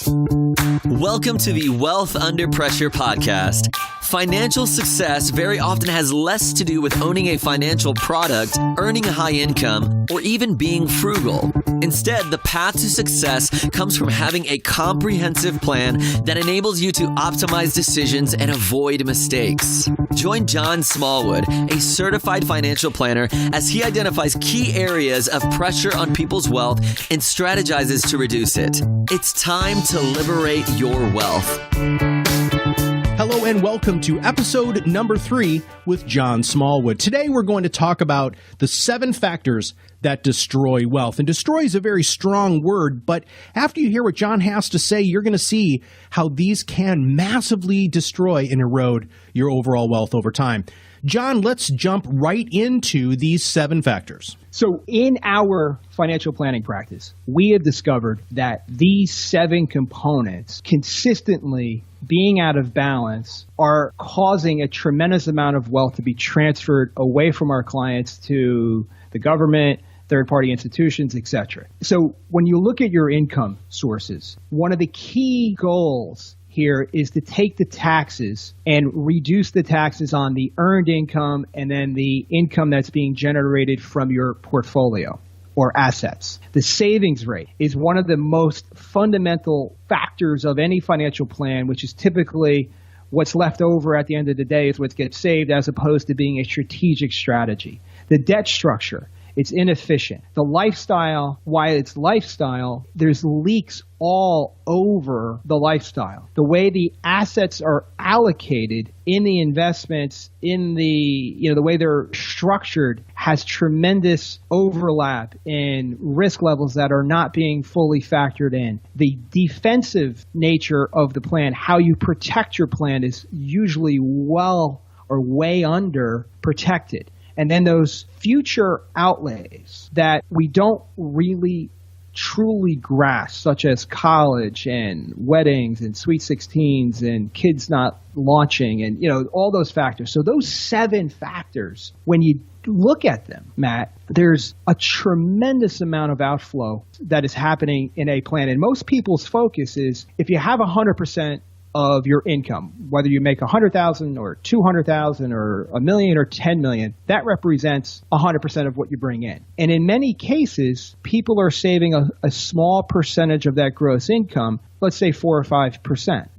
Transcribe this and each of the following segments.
Welcome to the Wealth Under Pressure podcast. Financial success very often has less to do with owning a financial product, earning a high income, or even being frugal. Instead, the path to success comes from having a comprehensive plan that enables you to optimize decisions and avoid mistakes. Join John Smallwood, a certified financial planner, as he identifies key areas of pressure on people's wealth and strategizes to reduce it. It's time to liberate your wealth. Hello and welcome to episode number 3 with John Smallwood. Today we're going to talk about the 7 factors that destroy wealth. And destroy is a very strong word, but after you hear what John has to say, you're going to see how these can massively destroy and erode your overall wealth over time. John, let's jump right into these 7 factors. So in our financial planning practice, we have discovered that these 7 components consistently being out of balance are causing a tremendous amount of wealth to be transferred away from our clients to the government, third-party institutions, etc. So when you look at your income sources, one of the key goals here is to take the taxes and reduce the taxes on the earned income and then the income that's being generated from your portfolio or assets. The savings rate is one of the most fundamental factors of any financial plan, which is typically what's left over at the end of the day is what gets saved as opposed to being a strategic strategy. The debt structure, it's inefficient. The lifestyle, why it's lifestyle, there's leaks all over the lifestyle. The way the assets are allocated in the investments, in the way they're structured has tremendous overlap in risk levels that are not being fully factored in. The defensive nature of the plan, how you protect your plan is usually well or way under protected. And then those future outlays that we don't really truly grasp, such as college and weddings and sweet 16s and kids not launching and, all those factors. So those 7 factors, when you look at them, Matt, there's a tremendous amount of outflow that is happening in a plan. And most people's focus is if you have 100% of your income, whether you make $100,000 or $200,000 or $1 million or $10 million, that represents 100% of what you bring in. And in many cases, people are saving a small percentage of that gross income, let's say 4 or 5%.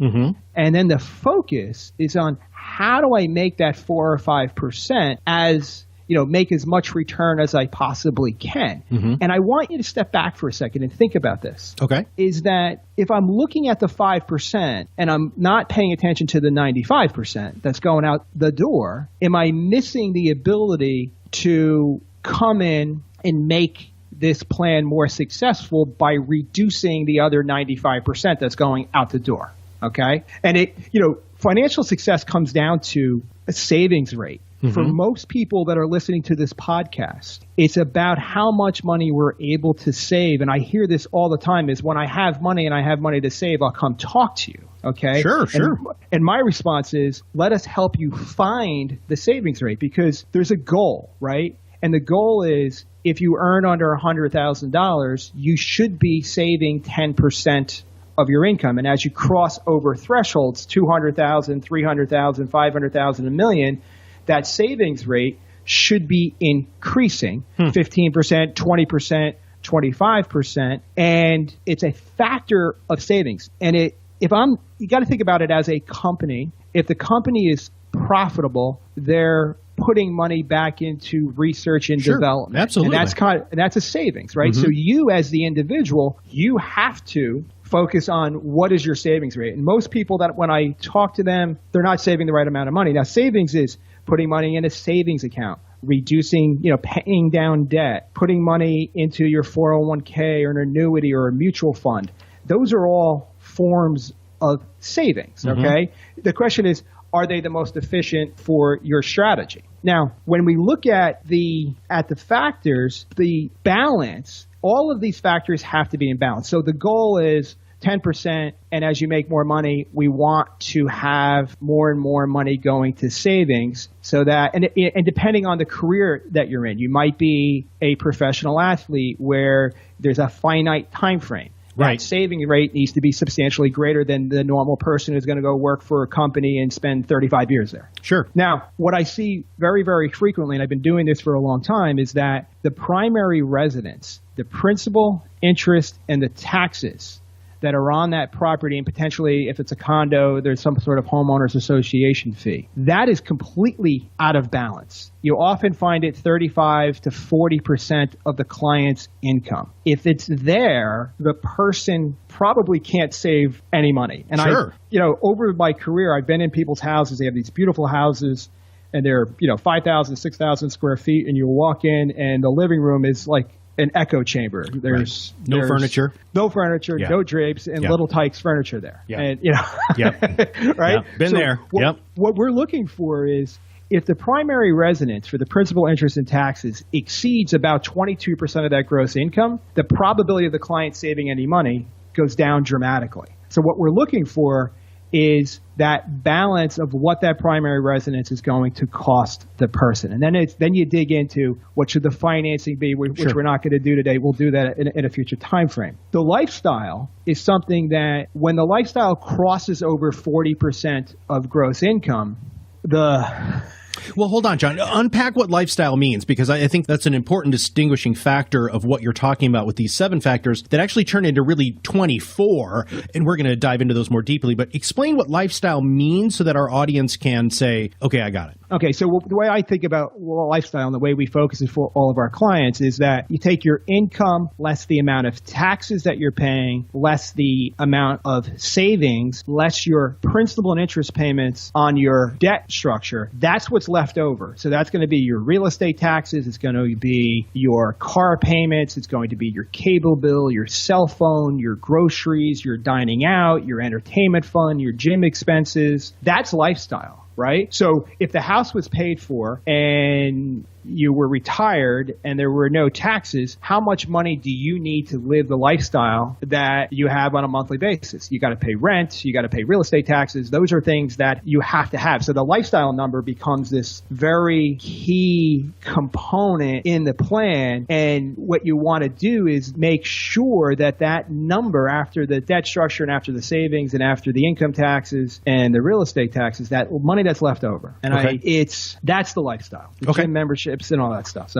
Mm-hmm. And then the focus is on how do I make that 4 or 5% make as much return as I possibly can. Mm-hmm. And I want you to step back for a second and think about this. Okay. Is that if I'm looking at the 5% and I'm not paying attention to the 95% that's going out the door, am I missing the ability to come in and make this plan more successful by reducing the other 95% that's going out the door? Okay. And financial success comes down to a savings rate. Mm-hmm. For most people that are listening to this podcast, it's about how much money we're able to save. And I hear this all the time is when I have money and I have money to save, I'll come talk to you. Okay? Sure. And my response is, let us help you find the savings rate because there's a goal, right? And the goal is if you earn under $100,000, you should be saving 10% of your income. And as you cross over thresholds, 200,000, 300,000, 500,000, $1 million, that savings rate should be increasing 15%, 20%, 25%. And it's a factor of savings. And you got to think about it as a company. If the company is profitable, they're putting money back into research and development. Absolutely. And that's a savings, right? Mm-hmm. So you as the individual, you have to focus on what is your savings rate. And most people that when I talk to them, they're not saving the right amount of money. Now, savings is putting money in a savings account, reducing, paying down debt, putting money into your 401k or an annuity or a mutual fund. Those are all forms of savings, okay? Mm-hmm. The question is, are they the most efficient for your strategy? Now, when we look at the factors, the balance, all of these factors have to be in balance. So the goal is 10%, and as you make more money, we want to have more and more money going to savings so that, and depending on the career that you're in, you might be a professional athlete where there's a finite time frame. Right. That saving rate needs to be substantially greater than the normal person who's going to go work for a company and spend 35 years there. Sure. Now, what I see very, very frequently, and I've been doing this for a long time, is that the primary residence, the principal, interest, and the taxes that are on that property, and potentially if it's a condo, there's some sort of homeowners association fee. That is completely out of balance. You often find it 35 to 40% of the client's income. If it's there, the person probably can't save any money. And sure. Over my career, I've been in people's houses. They have these beautiful houses, and they're 5,000, 6,000 square feet, and you walk in, and the living room is like an echo chamber. There's no furniture, no drapes, and Little Tikes furniture there. Yeah. And right? Yeah. Been there. What we're looking for is if the primary residence for the principal, interest, and taxes exceeds about 22% of that gross income, the probability of the client saving any money goes down dramatically. So what we're looking for is that balance of what that primary residence is going to cost the person. And then you dig into what should the financing be, which we're not going to do today. We'll do that in a future time frame. The lifestyle is something that when the lifestyle crosses over 40% of gross income, Well, hold on, John. Unpack what lifestyle means, because I think that's an important distinguishing factor of what you're talking about with these 7 factors that actually turn into really 24, and we're going to dive into those more deeply. But explain what lifestyle means so that our audience can say, okay, I got it. Okay, so the way I think about lifestyle and the way we focus it for all of our clients is that you take your income less the amount of taxes that you're paying, less the amount of savings, less your principal and interest payments on your debt structure. That's what's left over. So that's going to be your real estate taxes. It's going to be your car payments. It's going to be your cable bill, your cell phone, your groceries, your dining out, your entertainment fund, your gym expenses. That's lifestyle. Right? So if the house was paid for and you were retired and there were no taxes, how much money do you need to live the lifestyle that you have on a monthly basis? You got to pay rent, you got to pay real estate taxes. Those are things that you have to have. So the lifestyle number becomes this very key component in the plan. And what you want to do is make sure that that number, after the debt structure and after the savings and after the income taxes and the real estate taxes, that money that's left over. And that's the lifestyle. The gym membership and all that stuff.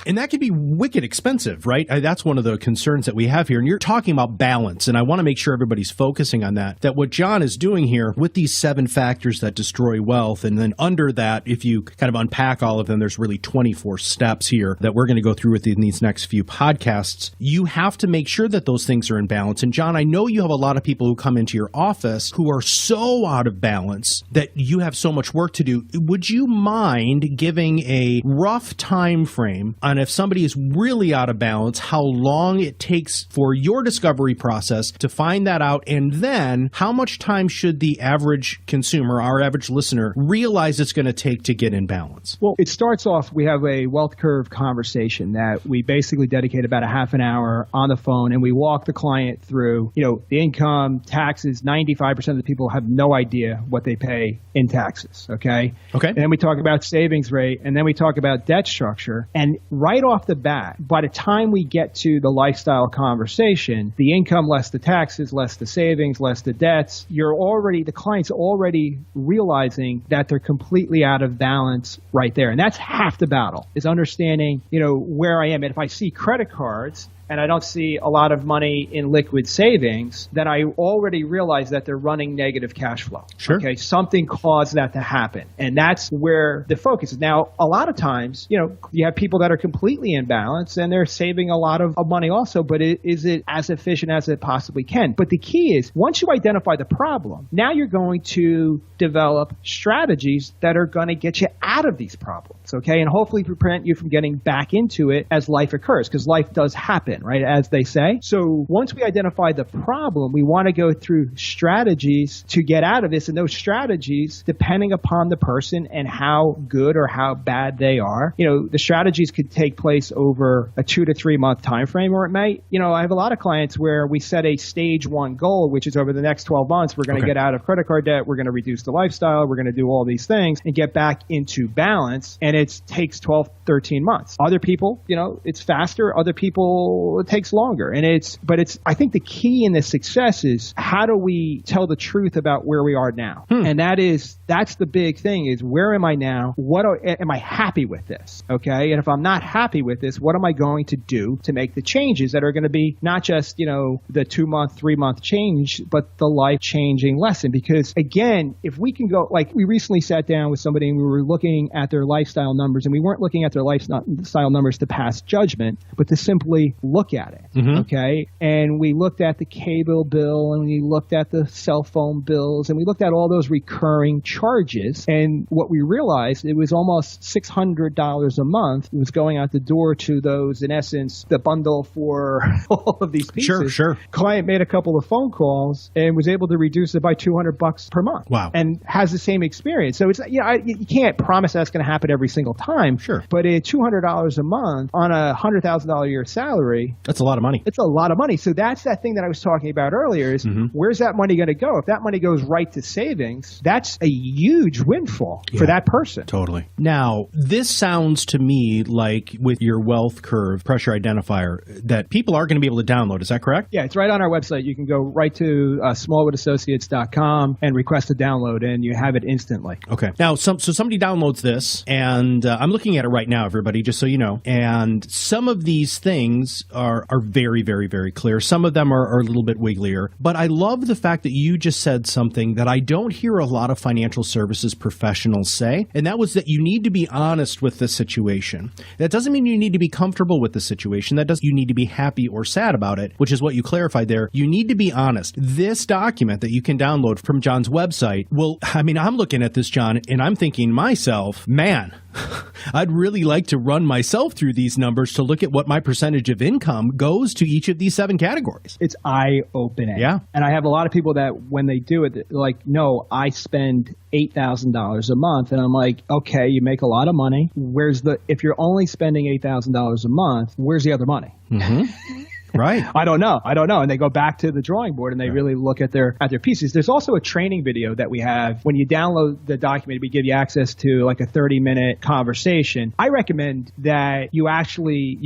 And that can be wicked expensive, right? That's one of the concerns that we have here. And you're talking about balance. And I want to make sure everybody's focusing on that what John is doing here with these 7 factors that destroy wealth. And then under that, if you kind of unpack all of them, there's really 24 steps here that we're going to go through in these next few podcasts. You have to make sure that those things are in balance. And John, I know you have a lot of people who come into your office who are so out of balance that you have so much work to do. Would you mind giving a rough time frame on if somebody is really out of balance, how long it takes for your discovery process to find that out, and then how much time should the average consumer, our average listener, realize it's going to take to get in balance? Well, it starts off, we have a wealth curve conversation that we basically dedicate about a half an hour on the phone, and we walk the client through, the income, taxes. 95% of the people have no idea what they pay in taxes, okay? And then we talk about savings rate, and then we talk about debt structure. And right off the bat, by the time we get to the lifestyle conversation, the income less the taxes, less the savings, less the debts, the client's already realizing that they're completely out of balance right there. And that's half the battle, is understanding, where I am. And if I see credit cards and I don't see a lot of money in liquid savings, then I already realize that they're running negative cash flow. Sure. Okay, something caused that to happen. And that's where the focus is. Now, a lot of times, you have people that are completely in balance and they're saving a lot of money also, but is it as efficient as it possibly can? But the key is, once you identify the problem, now you're going to develop strategies that are going to get you out of these problems, okay? And hopefully prevent you from getting back into it as life occurs, because life does happen, right, as they say. So once we identify the problem, we want to go through strategies to get out of this. And those strategies, depending upon the person and how good or how bad they are, the strategies could take place over a 2 to 3 month time frame, or it might, I have a lot of clients where we set a stage 1 goal, which is over the next 12 months, we're going to get out of credit card debt, we're going to reduce the lifestyle, we're going to do all these things and get back into balance. And it takes 12, 13 months. Other people, it's faster. Other people people, it takes longer. I think the key in this success is how do we tell the truth about where we are now? And that's the big thing is where am I now? Am I happy with this? Okay. And if I'm not happy with this, what am I going to do to make the changes that are going to be not just, the 2-month, 3-month change, but the life-changing lesson? Because again, if we can go, like we recently sat down with somebody and we were looking at their lifestyle numbers, and we weren't looking at their lifestyle numbers to pass judgment, but to simply look at it. Okay. And we looked at the cable bill, and we looked at the cell phone bills, and we looked at all those recurring charges. And what we realized, it was almost $600 a month. It was going out the door to those, in essence, the bundle for all of these pieces. Sure. Client made a couple of phone calls and was able to reduce it by $200 per month. Wow. And has the same experience. So it's, you can't promise that's going to happen every single time. Sure. But at $200 a month on a $100,000 a year salary, that's a lot of money. It's a lot of money. So that's that thing that I was talking about earlier is where's that money going to go? If that money goes right to savings, that's a huge windfall for that person. Totally. Now, this sounds to me like with your wealth curve pressure identifier that people are going to be able to download. Is that correct? Yeah, it's right on our website. You can go right to smallwoodassociates.com and request a download, and you have it instantly. Okay. Now, so somebody downloads this, and I'm looking at it right now, everybody, just so you know. And some of these things are very, very, very clear. Some of them are a little bit wigglier. But I love the fact that you just said something that I don't hear a lot of financial services professionals say, and that was that you need to be honest with the situation. That doesn't mean you need to be comfortable with the situation. That doesn't you need to be happy or sad about it, which is what you clarified there. You need to be honest. This document that you can download from John's website, well, I mean, I'm looking at this, John, and I'm thinking myself, man, I'd really like to run myself through these numbers to look at what my percentage of income goes to each of these 7 categories. It's eye-opening. Yeah. And I have a lot of people that when they do it, they're like, no, I spend $8,000 a month. And I'm like, okay, you make a lot of money. If you're only spending $8,000 a month, where's the other money? Right. I don't know. And they go back to the drawing board and they really look at their pieces. There's also a training video that we have. When you download the document, we give you access to like a 30-minute conversation. I recommend that you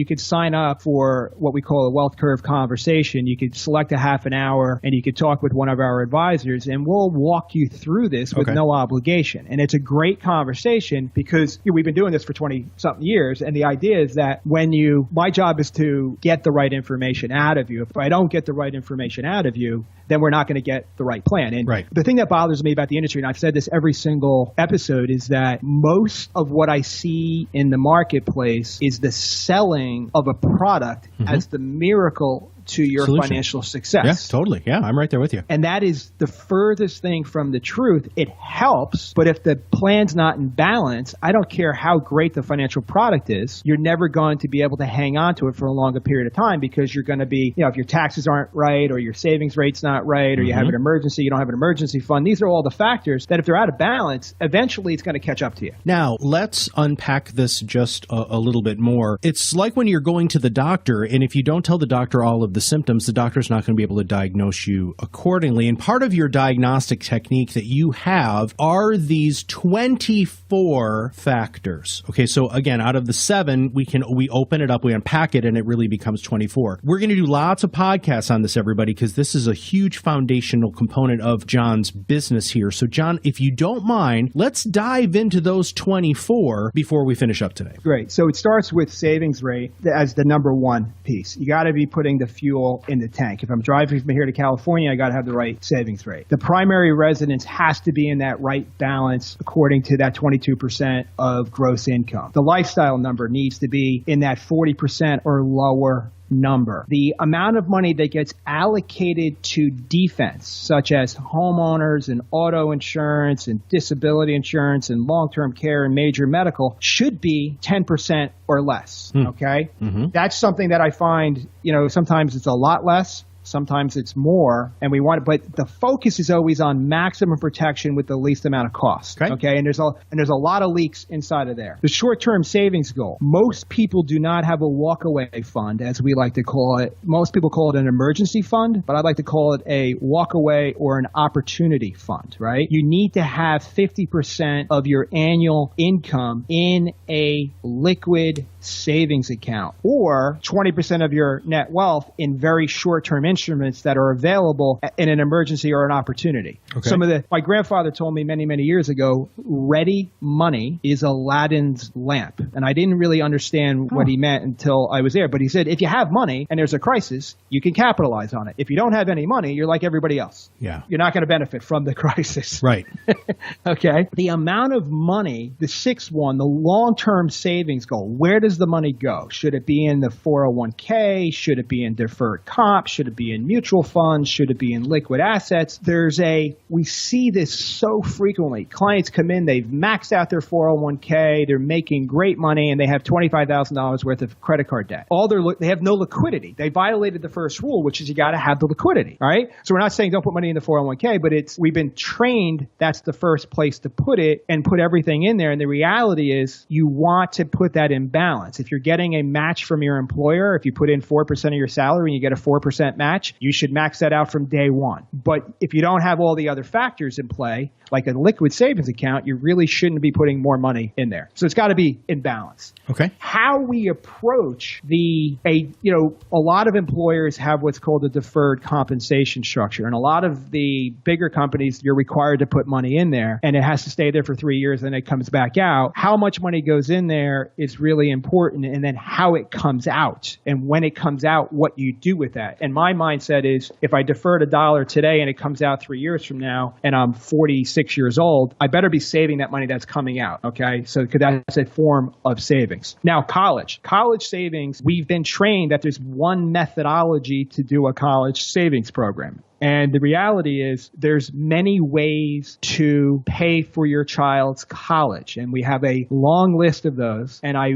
could sign up for what we call a wealth curve conversation. You could select a half an hour and you could talk with one of our advisors, and we'll walk you through this with no obligation. And it's a great conversation because we've been doing this for 20-something years. And the idea is that my job is to get the right information out of you. If I don't get the right information out of you, then we're not going to get the right plan. And the thing that bothers me about the industry, and I've said this every single episode, is that most of what I see in the marketplace is the selling of a product as the miracle to your financial success. Yeah, totally. Yeah, I'm right there with you. And that is the furthest thing from the truth. It helps, but if the plan's not in balance, I don't care how great the financial product is, you're never going to be able to hang on to it for a longer period of time because you're going to be, if your taxes aren't right or your savings rate's not right or you have an emergency, you don't have an emergency fund. These are all the factors that if they're out of balance, eventually it's going to catch up to you. Now, let's unpack this just a little bit more. It's like when you're going to the doctor, and if you don't tell the doctor all of the symptoms, the doctor's not going to be able to diagnose you accordingly. And part of your diagnostic technique that you have are these 24 factors. Okay, so again, out of the 7, we open it up, we unpack it, and it really becomes 24. We're going to do lots of podcasts on this, everybody, because this is a huge foundational component of John's business here. So John, if you don't mind, let's dive into those 24 before we finish up today. Great. So it starts with savings rate as the number one piece. You got to be putting the fuel in the tank. If I'm driving from here to California, I got to have the right savings rate. The primary residence has to be in that right balance according to that 22% of gross income. The lifestyle number needs to be in that 40% or lower number. The amount of money that gets allocated to defense, such as homeowners and auto insurance and disability insurance and long-term care and major medical, should be 10% or less. Okay? That's something that I find, sometimes it's a lot less. Sometimes it's more, and but the focus is always on maximum protection with the least amount of cost. Okay? And there's a lot of leaks inside of there. The short-term savings goal. Most people do not have a walk-away fund, as we like to call it. Most people call it an emergency fund, but I like to call it a walk-away or an opportunity fund, right? You need to have 50% of your annual income in a liquid savings account, or 20% of your net wealth in very short-term instruments that are available in an emergency or an opportunity. Okay. My grandfather told me many, many years ago, ready money is Aladdin's lamp. And I didn't really understand what he meant until I was there. But he said, if you have money and there's a crisis, you can capitalize on it. If you don't have any money, you're like everybody else. Yeah. You're not going to benefit from the crisis. Right. Okay. The amount of money, the sixth one, the long-term savings goal, where does the money go? Should it be in the 401k? Should it be in deferred comp? Should it be in mutual funds? Should it be in liquid assets? We see this so frequently. Clients come in, they've maxed out their 401k, they're making great money, and they have $25,000 worth of credit card debt. They have no liquidity. They violated the first rule, which is you got to have the liquidity, right? So we're not saying don't put money in the 401k, but we've been trained that's the first place to put it and put everything in there. And the reality is you want to put that in balance. If you're getting a match from your employer, if you put in 4% of your salary and you get a 4% match, you should max that out from day one. But if you don't have all the other factors in play, like a liquid savings account, you really shouldn't be putting more money in there. So it's got to be in balance. Okay. How we approach a lot of employers have what's called a deferred compensation structure. And a lot of the bigger companies, you're required to put money in there and it has to stay there for 3 years and it comes back out. How much money goes in there is really important. And then how it comes out, and when it comes out, what you do with that. And my mindset is if I deferred $1 today and it comes out 3 years from now and I'm 46 years old, I better be saving that money that's coming out. Okay. So that's a form of savings. Now, college savings, we've been trained that there's one methodology to do a college savings program. And the reality is there's many ways to pay for your child's college. And we have a long list of those. And I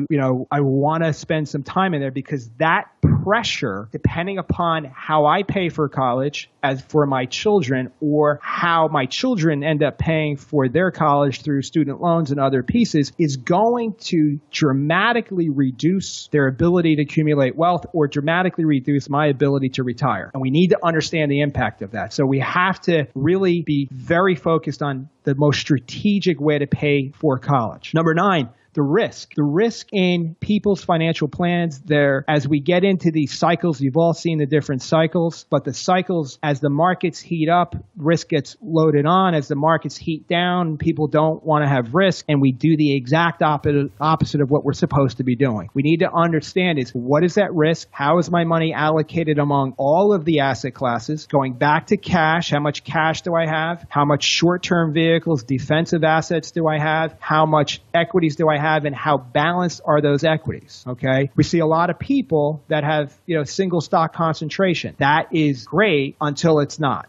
want to spend some time in there because that pressure, depending upon how I pay for college as for my children or how my children end up paying for their college through student loans and other pieces, is going to dramatically reduce their ability to accumulate wealth or dramatically reduce my ability to retire. And we need to understand the impact of that. So we have to really be very focused on the most strategic way to pay for college. Number 9, the risk in people's financial plans. As we get into these cycles, you've all seen the different cycles, but the cycles, as the markets heat up, risk gets loaded on. As the markets heat down, people don't want to have risk, and we do the exact opposite of what we're supposed to be doing. We need to understand is what is that risk? How is my money allocated among all of the asset classes? Going back to cash, how much cash do I have? How much short-term vehicles, defensive assets do I have? How much equities do I have, and how balanced are those equities? Okay. We see a lot of people that have, single stock concentration. That is great until it's not.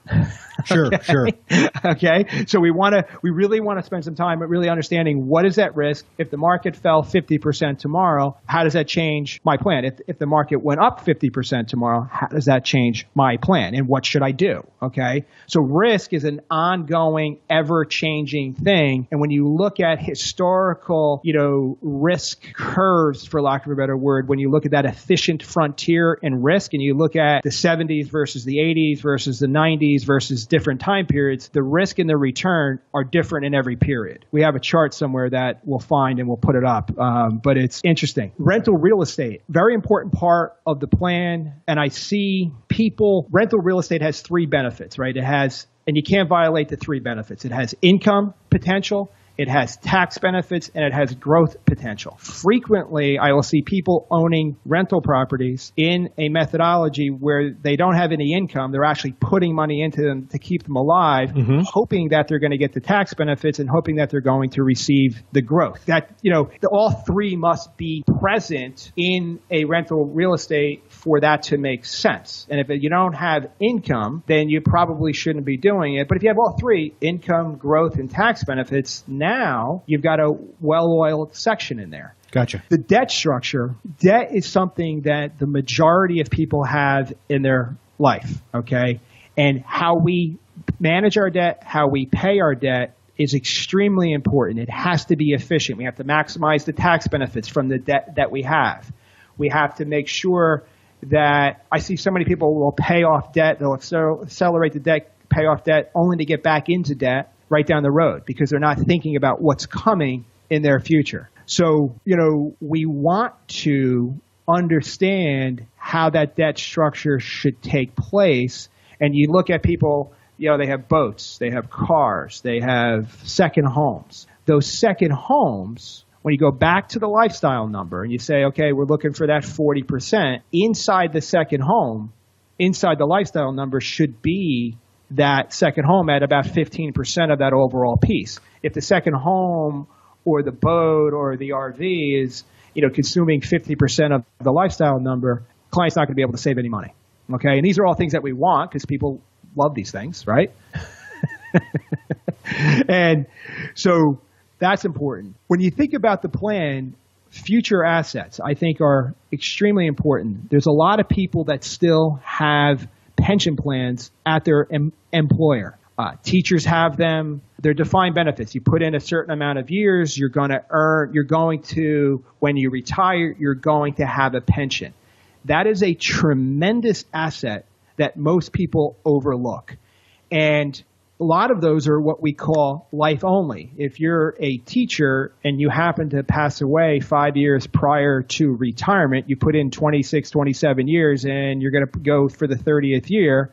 Sure. Okay. So we really want to spend some time at really understanding what is that risk. If the market fell 50% tomorrow, how does that change my plan? If the market went up 50% tomorrow, how does that change my plan? And what should I do? Okay. So risk is an ongoing, ever-changing thing. And when you look at historical, risk curves, for lack of a better word, when you look at that efficient frontier in risk and you look at the 70s versus the 80s versus the 90s versus different time periods, the risk and the return are different in every period. We have a chart somewhere that we'll find and we'll put it up, but it's interesting. Rental real estate, very important part of the plan. And I see rental real estate has 3 benefits, right? And you can't violate the 3 benefits. It has income potential, it has tax benefits, and it has growth potential. Frequently, I will see people owning rental properties in a methodology where they don't have any income. They're actually putting money into them to keep them alive, hoping that they're going to get the tax benefits and hoping that they're going to receive the growth. All 3 must be present in a rental real estate for that to make sense. And if you don't have income, then you probably shouldn't be doing it. But if you have all 3, income, growth, and tax benefits, now you've got a well-oiled section in there. Gotcha. The debt structure. Debt is something that the majority of people have in their life, okay? And how we manage our debt, how we pay our debt is extremely important. It has to be efficient. We have to maximize the tax benefits from the debt that we have. We have to make sure that I see so many people will pay off debt, they'll accelerate the debt, pay off debt only to get back into debt right down the road because they're not thinking about what's coming in their future. So, we want to understand how that debt structure should take place. And you look at people, they have boats, they have cars, they have second homes. Those second homes, when you go back to the lifestyle number and you say, okay, we're looking for that 40%, inside the second home, inside the lifestyle number should be that second home at about 15% of that overall piece. If the second home or the boat or the RV is, consuming 50% of the lifestyle number, client's not going to be able to save any money. Okay. And these are all things that we want because people love these things, right? And so that's important. When you think about the plan, future assets, I think, are extremely important. There's a lot of people that still have pension plans at their employer. Teachers have them. They're defined benefits. You put in a certain amount of years, you're going to, when you retire, you're going to have a pension. That is a tremendous asset that most people overlook. And a lot of those are what we call life only. If you're a teacher and you happen to pass away 5 years prior to retirement, you put in 26, 27 years and you're going to go for the 30th year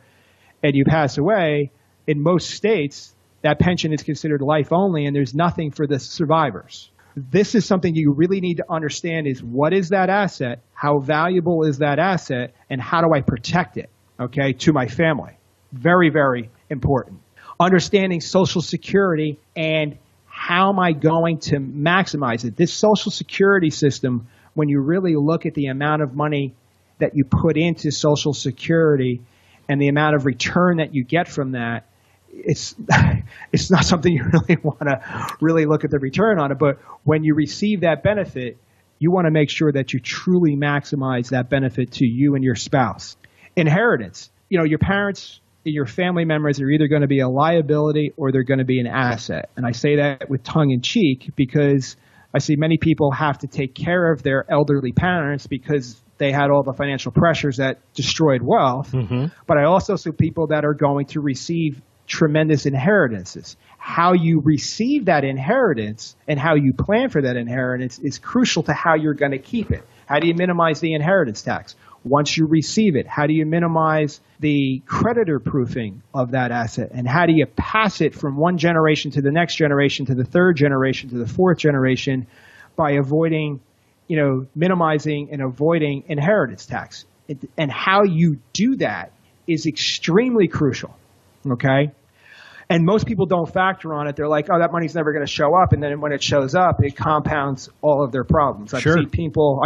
and you pass away, in most states, that pension is considered life only and there's nothing for the survivors. This is something you really need to understand is what is that asset, how valuable is that asset, and how do I protect it, okay, to my family. Very, very important. Understanding Social Security and how am I going to maximize it. This Social Security system, when you really look at the amount of money that you put into Social Security and the amount of return that you get from that, it's not something you really want to really look at the return on it. But when you receive that benefit, you want to make sure that you truly maximize that benefit to you and your spouse. Inheritance. Your parents, your family members are either going to be a liability or they're going to be an asset. And I say that with tongue in cheek because I see many people have to take care of their elderly parents because they had all the financial pressures that destroyed wealth. Mm-hmm. But I also see people that are going to receive tremendous inheritances. How you receive that inheritance and how you plan for that inheritance is crucial to how you're going to keep it. How do you minimize the inheritance tax? Once you receive it, how do you minimize the creditor proofing of that asset? And how do you pass it from one generation to the next generation, to the third generation, to the fourth generation by avoiding, minimizing and avoiding inheritance tax? And how you do that is extremely crucial, okay? And most people don't factor on it. They're like, oh, that money's never going to show up. And then when it shows up, it compounds all of their problems. I've seen people,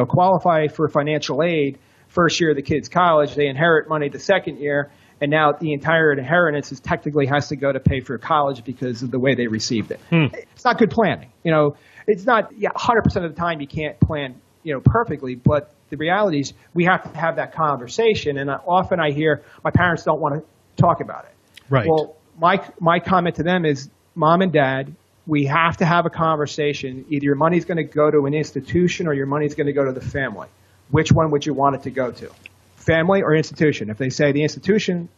qualify for financial aid first year of the kid's college. They inherit money the second year. And now the entire inheritance technically has to go to pay for college because of the way they received it. It's not good planning. It's not 100% of the time you can't plan, perfectly. But the reality is we have to have that conversation. And often I hear my parents don't want to talk about it. Right. Well, my comment to them is, Mom and Dad, we have to have a conversation. Either your money's going to go to an institution or your money's going to go to the family. Which one would you want it to go to? Family or institution? If they say the institution,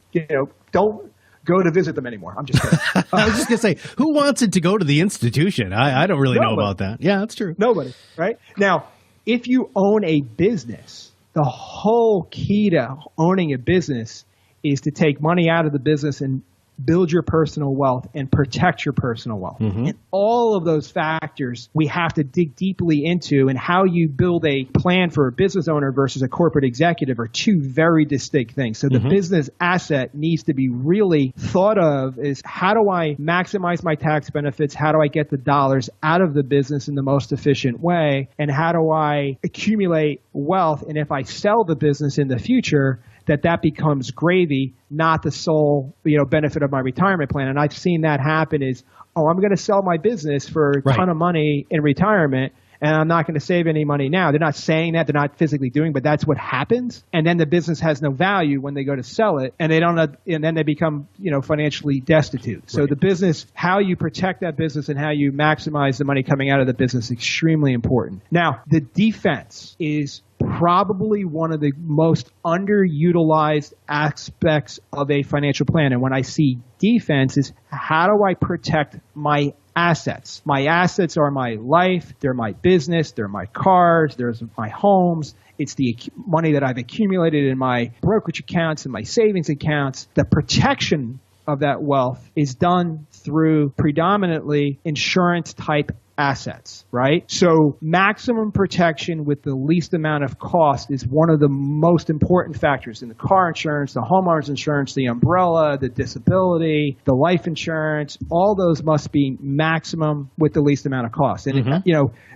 don't go to visit them anymore. I'm just kidding. I was just going to say, who wants it to go to the institution? I don't really know about that. Yeah, that's true. Nobody, right? Now, if you own a business, the whole key to owning a business is to take money out of the business and build your personal wealth and protect your personal wealth. Mm-hmm. And all of those factors we have to dig deeply into, and how you build a plan for a business owner versus a corporate executive are two very distinct things. So the business asset needs to be really thought of as, how do I maximize my tax benefits? How do I get the dollars out of the business in the most efficient way? And how do I accumulate wealth? And if I sell the business in the future, that becomes gravy, not the sole benefit of my retirement plan. And I've seen that happen is, I'm going to sell my business for a ton of money in retirement, and I'm not going to save any money now. They're not saying that, they're not physically doing, but that's what happens. And then the business has no value when they go to sell it, and then they become, financially destitute. So the business, how you protect that business and how you maximize the money coming out of the business is extremely important. Now, the defense is probably one of the most underutilized aspects of a financial plan. And when I see defense, is how do I protect my assets? My assets are my life, they're my business, they're my cars, there's my homes. It's the money that I've accumulated in my brokerage accounts and my savings accounts. The protection of that wealth is done through predominantly insurance type assets, right? So maximum protection with the least amount of cost is one of the most important factors in the car insurance, the homeowner's insurance, the umbrella, the disability, the life insurance. All those must be maximum with the least amount of cost. And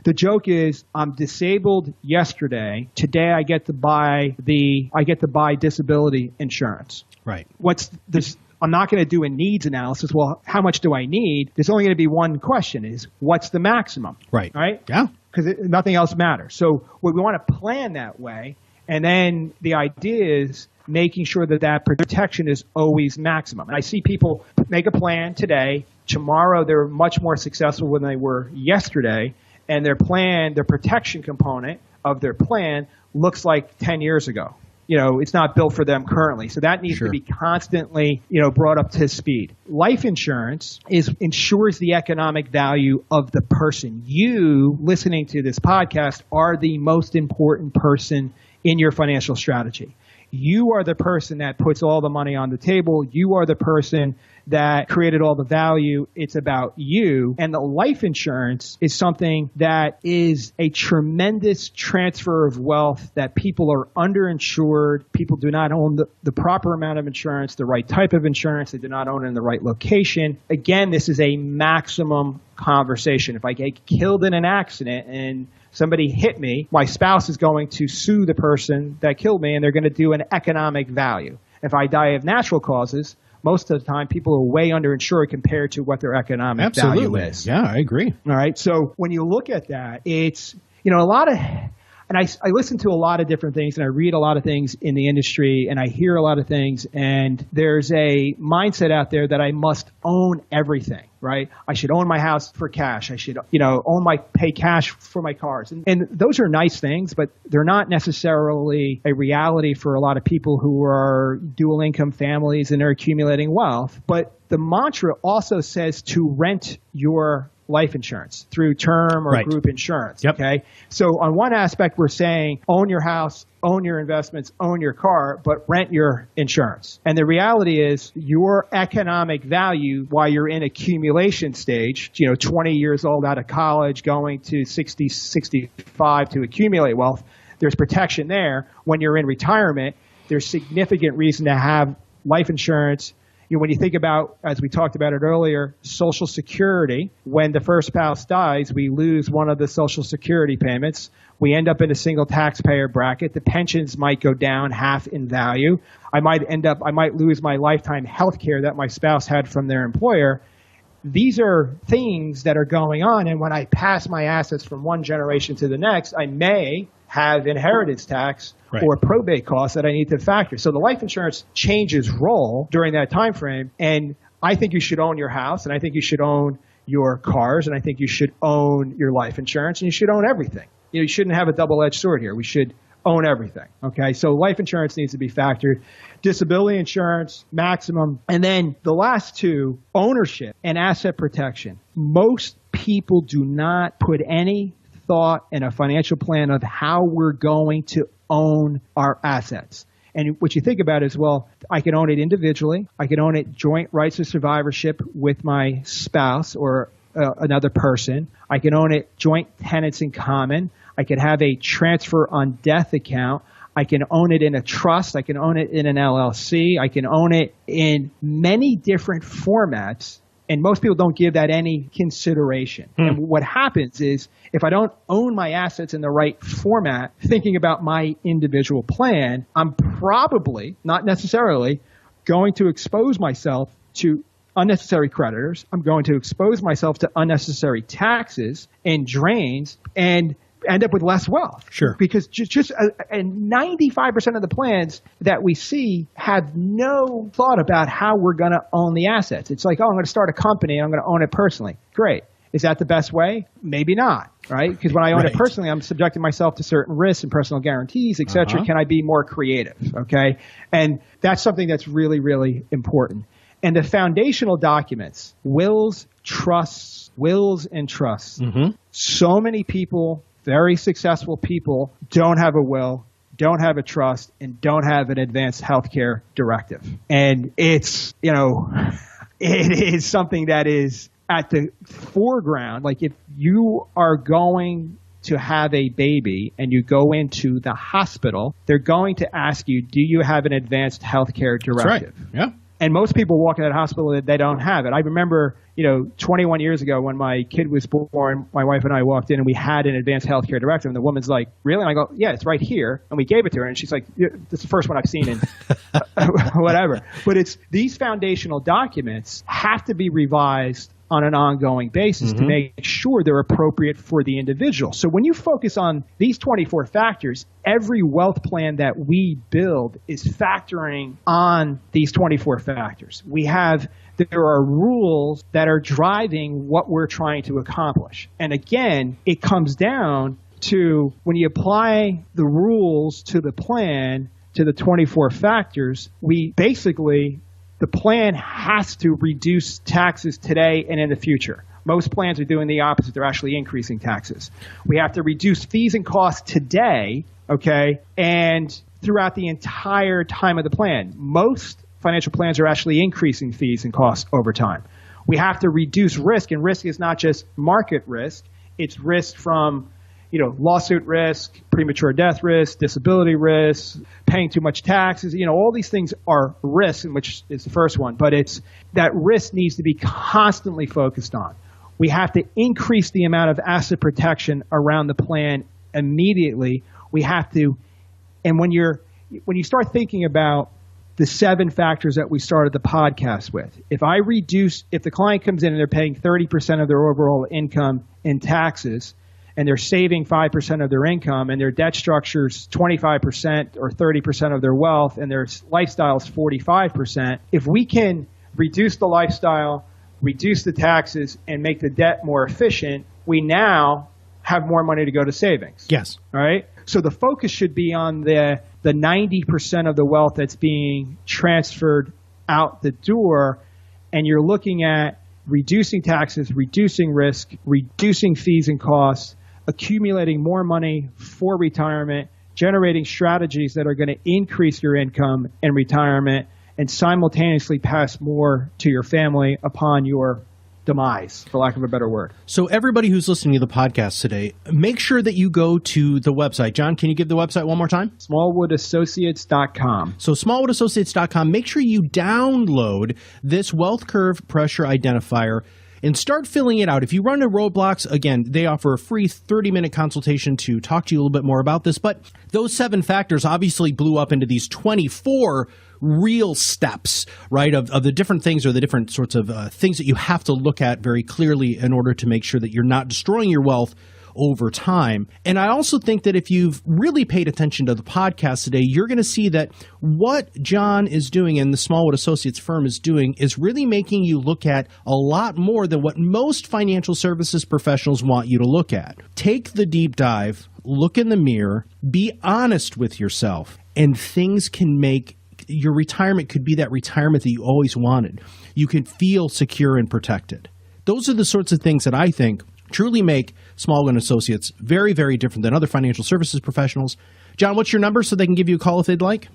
the joke is, I'm disabled yesterday. Today I get to buy disability insurance. Right. What's this? I'm not going to do a needs analysis. Well, how much do I need? There's only going to be one question is, what's the maximum? Right. Right? Yeah. Because nothing else matters. So we want to plan that way. And then the idea is making sure that protection is always maximum. And I see people make a plan today. Tomorrow, they're much more successful than they were yesterday. And their protection component of their plan looks like 10 years ago. It's not built for them currently. So that needs to be constantly, brought up to speed. Life insurance ensures the economic value of the person. You, listening to this podcast, are the most important person in your financial strategy. You are the person that puts all the money on the table. You are the person that created all the value. It's about you. And the life insurance is something that is a tremendous transfer of wealth that people are underinsured. People do not own the proper amount of insurance, the right type of insurance. They do not own it in the right location. Again, this is a maximum conversation. If I get killed in an accident and somebody hit me, my spouse is going to sue the person that killed me, and they're going to do an economic value. If I die of natural causes, most of the time people are way underinsured compared to what their economic value is. Yeah, I agree. All right. So when you look at that, it's, a lot of, and I listen to a lot of different things, and I read a lot of things in the industry, and I hear a lot of things, and there's a mindset out there that I must own everything, right? I should own my house for cash. I should, pay cash for my cars. And those are nice things, but they're not necessarily a reality for a lot of people who are dual income families and are accumulating wealth. But the mantra also says to rent your life insurance through term or group insurance. Yep. Okay. So on one aspect, we're saying own your house, own your investments, own your car, but rent your insurance. And the reality is your economic value while you're in accumulation stage, 20 years old out of college, going to 60, 65 to accumulate wealth, there's protection there. When you're in retirement, there's significant reason to have life insurance. When you think about, as we talked about it earlier, Social Security, when the first spouse dies, we lose one of the Social Security payments. We end up in a single taxpayer bracket. The pensions might go down half in value. I might lose my lifetime health care that my spouse had from their employer. These are things that are going on. And when I pass my assets from one generation to the next, I may have inheritance tax or probate costs that I need to factor. So the life insurance changes role during that time frame. And I think you should own your house, and I think you should own your cars, and I think you should own your life insurance, and you should own everything. You shouldn't have a double-edged sword here. We should own everything. Okay, so life insurance needs to be factored. Disability insurance, maximum. And then the last two, ownership and asset protection. Most people do not put any thought in a financial plan of how we're going to own our assets. And what you think about is, well, I can own it individually. I can own it joint rights of survivorship with my spouse or another person. I can own it joint tenants in common. I can have a transfer on death account. I can own it in a trust. I can own it in an LLC. I can own it in many different formats. And most people don't give that any consideration. And what happens is, if I don't own my assets in the right format, thinking about my individual plan, I'm probably, not necessarily, going to expose myself to unnecessary creditors. I'm going to expose myself to unnecessary taxes and drains and end up with less wealth. Sure. Because and 95% of the plans that we see have no thought about how we're going to own the assets. It's like, oh, I'm going to start a company and I'm going to own it personally. Great. Is that the best way? Maybe not, right? Because when I own it personally, I'm subjecting myself to certain risks and personal guarantees, et cetera. Can I be more creative? Okay. And that's something that's really, really important. And the foundational documents, wills, trusts, wills and trusts. So many people, very successful people, don't have a will, don't have a trust, and don't have an advanced healthcare directive. And it's, it is something that is at the foreground. Like if you are going to have a baby and you go into the hospital, they're going to ask you, do you have an advanced healthcare directive? That's right. Yeah. And most people walk in that hospital, they don't have it. I remember, 21 years ago when my kid was born, my wife and I walked in and we had an advanced healthcare directive. And the woman's like, really? And I go, yeah, it's right here. And we gave it to her. And she's like, this is the first one I've seen in whatever. But it's these foundational documents have to be revised on an ongoing basis to make sure they're appropriate for the individual. So when you focus on these 24 factors, every wealth plan that we build is factoring on these 24 factors. There are rules that are driving what we're trying to accomplish. And again, it comes down to when you apply the rules to the plan, to the 24 factors, the plan has to reduce taxes today and in the future. Most plans are doing the opposite. They're actually increasing taxes. We have to reduce fees and costs today, okay, and throughout the entire time of the plan. Most financial plans are actually increasing fees and costs over time. We have to reduce risk, and risk is not just market risk. It's risk from lawsuit risk, premature death risk, disability risk, paying too much taxes. All these things are risks, which is the first one. But it's that risk needs to be constantly focused on. We have to increase the amount of asset protection around the plan immediately. We have to, and when you start thinking about the 7 factors that we started the podcast with, if the client comes in and they're paying 30% of their overall income in taxes, and they're saving 5% of their income, and their debt structure's 25% or 30% of their wealth, and their lifestyle is 45%, if we can reduce the lifestyle, reduce the taxes, and make the debt more efficient, we now have more money to go to savings. Yes. All right? So the focus should be on the 90% of the wealth that's being transferred out the door, and you're looking at reducing taxes, reducing risk, reducing fees and costs, accumulating more money for retirement, generating strategies that are going to increase your income in retirement, and simultaneously pass more to your family upon your demise, for lack of a better word. So everybody who's listening to the podcast today, make sure that you go to the website. John, can you give the website one more time? SmallwoodAssociates.com. So SmallwoodAssociates.com. Make sure you download this wealth curve pressure identifier and start filling it out. If you run into roadblocks, again, they offer a free 30-minute consultation to talk to you a little bit more about this. But those 7 factors obviously blew up into these 24 real steps, right, of the different things or the different sorts of things that you have to look at very clearly in order to make sure that you're not destroying your wealth over time. And I also think that if you've really paid attention to the podcast today, you're going to see that what John is doing and the Smallwood Associates firm is doing is really making you look at a lot more than what most financial services professionals want you to look at. Take the deep dive, look in the mirror, be honest with yourself, and things can make your retirement could be that retirement that you always wanted. You can feel secure and protected. Those are the sorts of things that I think truly make Smallwood Associates very, very different than other financial services professionals. John, what's your number so they can give you a call if they'd like?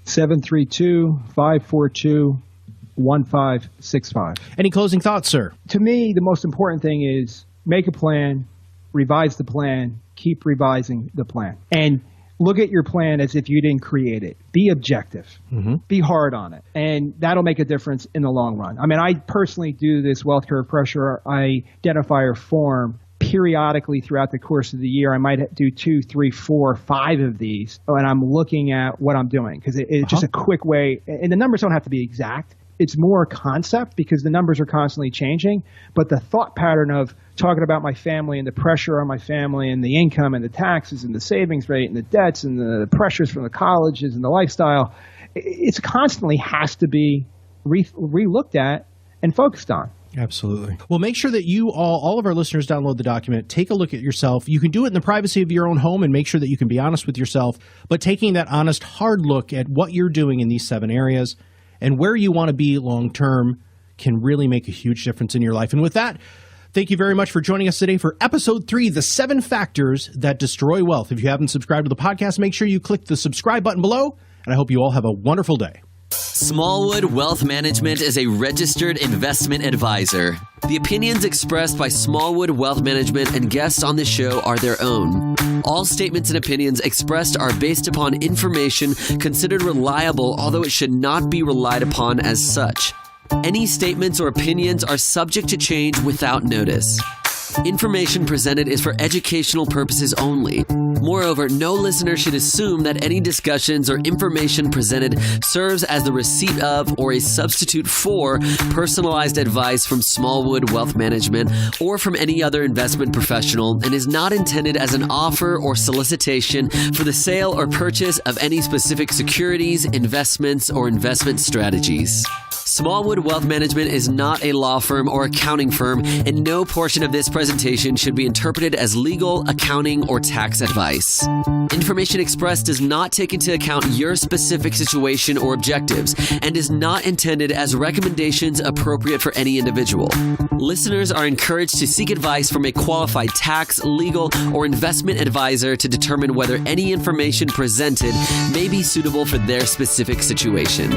732-542-1565. Any closing thoughts, sir? To me, the most important thing is make a plan, revise the plan, keep revising the plan. And look at your plan as if you didn't create it. Be objective. Be hard on it. And that'll make a difference in the long run. I mean, I personally do this wealth curve pressure identifier form periodically throughout the course of the year. I might do 2, 3, 4, 5 of these, and I'm looking at what I'm doing because it's just a quick way. And the numbers don't have to be exact. it's more a concept because the numbers are constantly changing. But the thought pattern of talking about my family and the pressure on my family and the income and the taxes and the savings rate and the debts and the pressures from the colleges and the lifestyle, it's constantly has to be re-looked at and focused on. Absolutely. Well, make sure that you all of our listeners download the document, take a look at yourself. You can do it in the privacy of your own home and make sure that you can be honest with yourself, but taking that honest, hard look at what you're doing in these 7 areas and where you want to be long-term can really make a huge difference in your life. And with that, thank you very much for joining us today for episode 3, the 7 factors that destroy wealth. If you haven't subscribed to the podcast, make sure you click the subscribe button below, and I hope you all have a wonderful day. Smallwood Wealth Management is a registered investment advisor. The opinions expressed by Smallwood Wealth Management and guests on this show are their own. All statements and opinions expressed are based upon information considered reliable, although it should not be relied upon as such. Any statements or opinions are subject to change without notice. Information presented is for educational purposes only. Moreover, no listener should assume that any discussions or information presented serves as the receipt of or a substitute for personalized advice from Smallwood Wealth Management or from any other investment professional and is not intended as an offer or solicitation for the sale or purchase of any specific securities, investments, or investment strategies. Smallwood Wealth Management is not a law firm or accounting firm, and no portion of this presentation should be interpreted as legal, accounting, or tax advice. Information expressed does not take into account your specific situation or objectives and is not intended as recommendations appropriate for any individual. Listeners are encouraged to seek advice from a qualified tax, legal, or investment advisor to determine whether any information presented may be suitable for their specific situation.